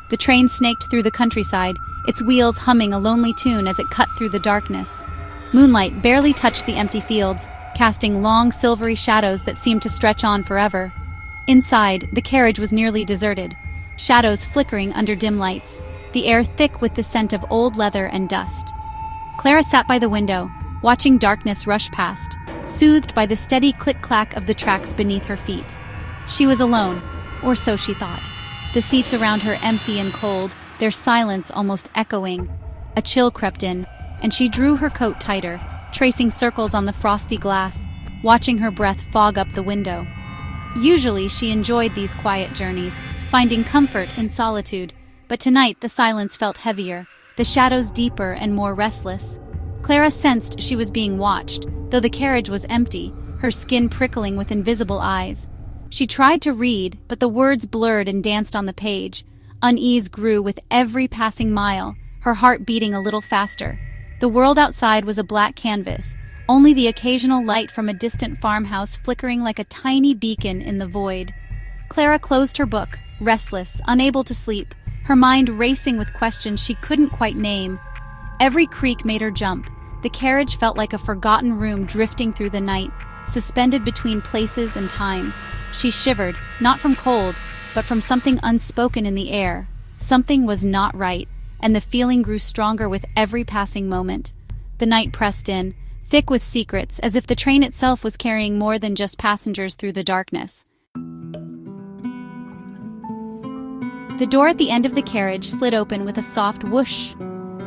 The train snaked through the countryside, its wheels humming a lonely tune as it cut through the darkness. Moonlight barely touched the empty fields, casting long silvery shadows that seemed to stretch on forever. Inside, the carriage was nearly deserted, shadows flickering under dim lights, the air thick with the scent of old leather and dust. Clara sat by the window, watching darkness rush past, soothed by the steady click-clack of the tracks beneath her feet. She was alone, or so she thought. The seats around her empty and cold, their silence almost echoing. A chill crept in, and she drew her coat tighter, tracing circles on the frosty glass, watching her breath fog up the window. Usually she enjoyed these quiet journeys, finding comfort in solitude, but tonight the silence felt heavier, the shadows deeper and more restless. Clara sensed she was being watched, though the carriage was empty, her skin prickling with invisible eyes. She tried to read, but the words blurred and danced on the page. Unease grew with every passing mile, her heart beating a little faster. The world outside was a black canvas, only the occasional light from a distant farmhouse flickering like a tiny beacon in the void. Clara closed her book, restless, unable to sleep, her mind racing with questions she couldn't quite name. Every creak made her jump. The carriage felt like a forgotten room drifting through the night, suspended between places and times. She shivered, not from cold, but from something unspoken in the air. Something was not right, and the feeling grew stronger with every passing moment. The night pressed in, thick with secrets, as if the train itself was carrying more than just passengers through the darkness. The door at the end of the carriage slid open with a soft whoosh.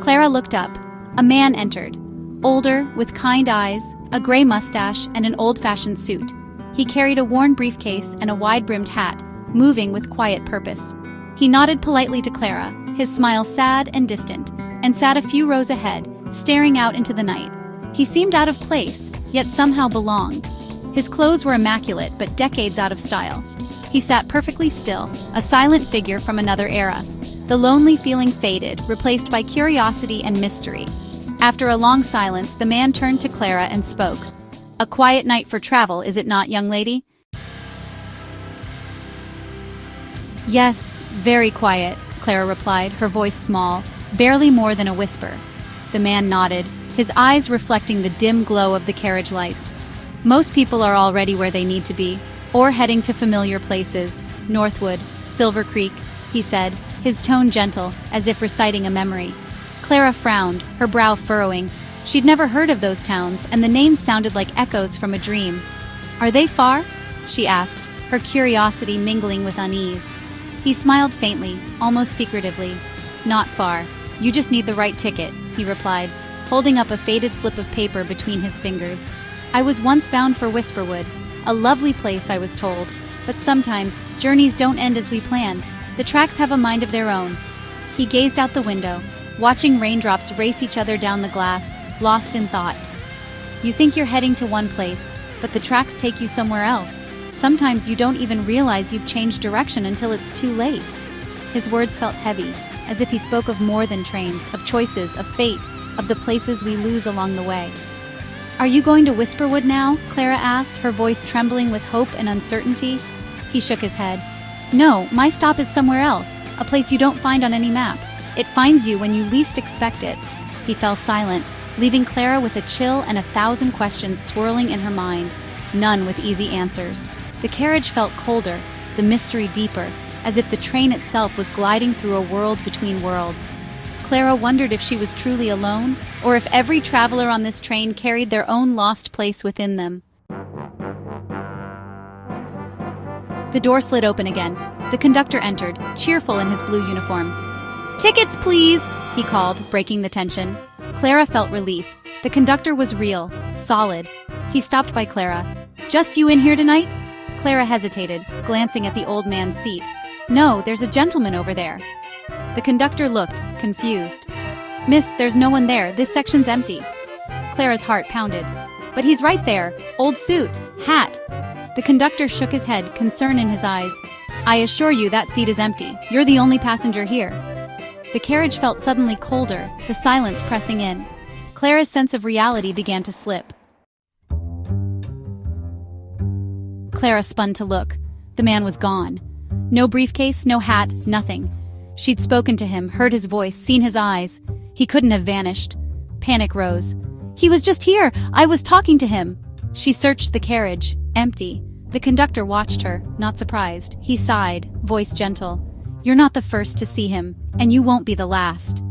Clara looked up. A man entered. Older, with kind eyes, a gray mustache, and an old-fashioned suit. He carried a worn briefcase and a wide-brimmed hat, moving with quiet purpose. He nodded politely to Clara, his smile sad and distant, and sat a few rows ahead, staring out into the night. He seemed out of place, yet somehow belonged. His clothes were immaculate, but decades out of style. He sat perfectly still, a silent figure from another era. The lonely feeling faded, replaced by curiosity and mystery. After a long silence, the man turned to Clara and spoke. "A quiet night for travel, is it not, young lady?" "Yes, very quiet," Clara replied, her voice small, barely more than a whisper. The man nodded, his eyes reflecting the dim glow of the carriage lights. "Most people are already where they need to be, or heading to familiar places. Northwood, Silver Creek," he said, his tone gentle, as if reciting a memory. Clara frowned, her brow furrowing. She'd never heard of those towns, and the names sounded like echoes from a dream. "Are they far?" she asked, her curiosity mingling with unease. He smiled faintly, almost secretively. "Not far. You just need the right ticket," he replied, holding up a faded slip of paper between his fingers. "I was once bound for Whisperwood. A lovely place, I was told. But sometimes, journeys don't end as we plan. The tracks have a mind of their own." He gazed out the window, watching raindrops race each other down the glass, lost in thought. "You think you're heading to one place, but the tracks take you somewhere else. Sometimes you don't even realize you've changed direction until it's too late." His words felt heavy, as if he spoke of more than trains, of choices, of fate, of the places we lose along the way. "Are you going to Whisperwood now?" Clara asked, her voice trembling with hope and uncertainty. He shook his head. "No, my stop is somewhere else, a place you don't find on any map. It finds you when you least expect it." He fell silent, leaving Clara with a chill and 1,000 questions swirling in her mind, none with easy answers. The carriage felt colder, the mystery deeper, as if the train itself was gliding through a world between worlds. Clara wondered if she was truly alone, or if every traveler on this train carried their own lost place within them. The door slid open again. The conductor entered, cheerful in his blue uniform. "Tickets, please!" he called, breaking the tension. Clara felt relief. The conductor was real, solid. He stopped by Clara. "Just you in here tonight?" Clara hesitated, glancing at the old man's seat. "No, there's a gentleman over there." The conductor looked, confused. "Miss, there's no one there. This section's empty." Clara's heart pounded. "But he's right there. Old suit, hat." The conductor shook his head, concern in his eyes. "I assure you that seat is empty. You're the only passenger here." The carriage felt suddenly colder, the silence pressing in. Clara's sense of reality began to slip. Clara spun to look. The man was gone. No briefcase, no hat, nothing. She'd spoken to him, heard his voice, seen his eyes. He couldn't have vanished. Panic rose. "He was just here! I was talking to him!" She searched the carriage. Empty. The conductor watched her, not surprised. He sighed, voice gentle. "You're not the first to see him, and you won't be the last."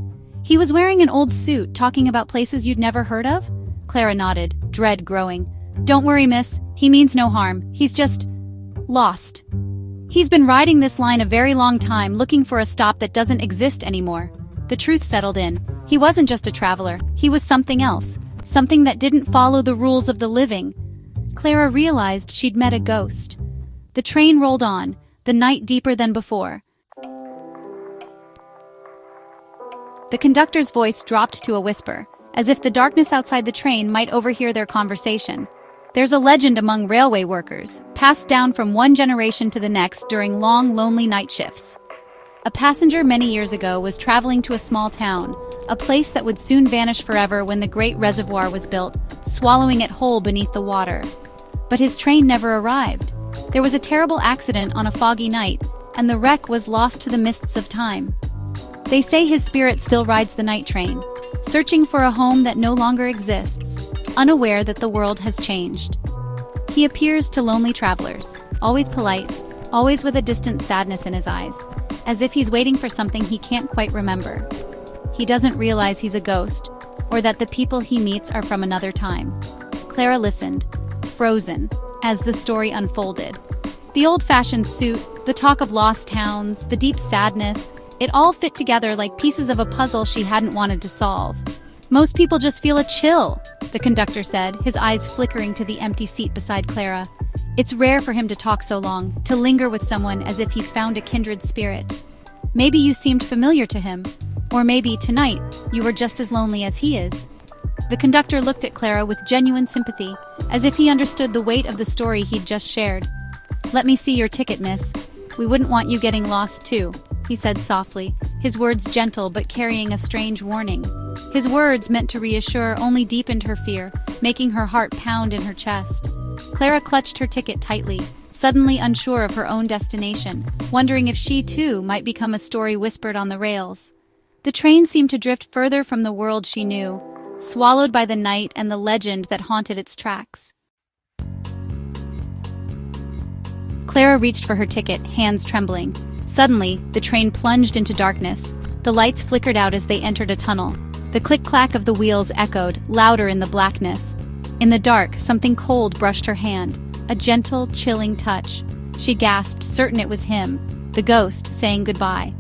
"He was wearing an old suit, talking about places you'd never heard of?" Clara nodded, dread growing. "Don't worry, miss. He means no harm. He's just lost. He's been riding this line a very long time, looking for a stop that doesn't exist anymore." The truth settled in. He wasn't just a traveler. He was something else. Something that didn't follow the rules of the living. Clara realized she'd met a ghost. The train rolled on, the night deeper than before. The conductor's voice dropped to a whisper, as if the darkness outside the train might overhear their conversation. "There's a legend among railway workers, passed down from one generation to the next during long, lonely night shifts. A passenger many years ago was traveling to a small town, a place that would soon vanish forever when the great reservoir was built, swallowing it whole beneath the water. But his train never arrived. There was a terrible accident on a foggy night, and the wreck was lost to the mists of time. They say his spirit still rides the night train, searching for a home that no longer exists, unaware that the world has changed. He appears to lonely travelers, always polite, always with a distant sadness in his eyes, as if he's waiting for something he can't quite remember. He doesn't realize he's a ghost, or that the people he meets are from another time." Clara listened, frozen, as the story unfolded. The old-fashioned suit, the talk of lost towns, the deep sadness, it all fit together like pieces of a puzzle she hadn't wanted to solve. "Most people just feel a chill," the conductor said, his eyes flickering to the empty seat beside Clara. "It's rare for him to talk so long, to linger with someone as if he's found a kindred spirit. Maybe you seemed familiar to him, or maybe, tonight, you were just as lonely as he is." The conductor looked at Clara with genuine sympathy, as if he understood the weight of the story he'd just shared. "Let me see your ticket, miss. We wouldn't want you getting lost, too," he said softly, his words gentle but carrying a strange warning. His words, meant to reassure, only deepened her fear, making her heart pound in her chest. Clara clutched her ticket tightly, suddenly unsure of her own destination, wondering if she, too, might become a story whispered on the rails. The train seemed to drift further from the world she knew, swallowed by the night and the legend that haunted its tracks. Clara reached for her ticket, hands trembling. Suddenly, the train plunged into darkness. The lights flickered out as they entered a tunnel. The click-clack of the wheels echoed, louder in the blackness. In the dark, something cold brushed her hand, a gentle, chilling touch. She gasped, certain it was him, the ghost, saying goodbye.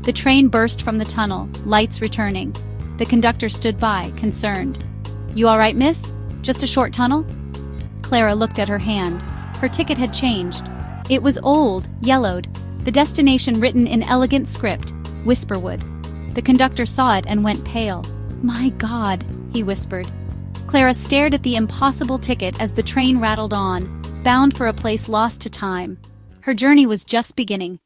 The train burst from the tunnel, lights returning. The conductor stood by, concerned. "You all right, miss? Just a short tunnel?" Clara looked at her hand. Her ticket had changed. It was old, yellowed, the destination written in elegant script, Whisperwood. The conductor saw it and went pale. "My God," he whispered. Clara stared at the impossible ticket as the train rattled on, bound for a place lost to time. Her journey was just beginning,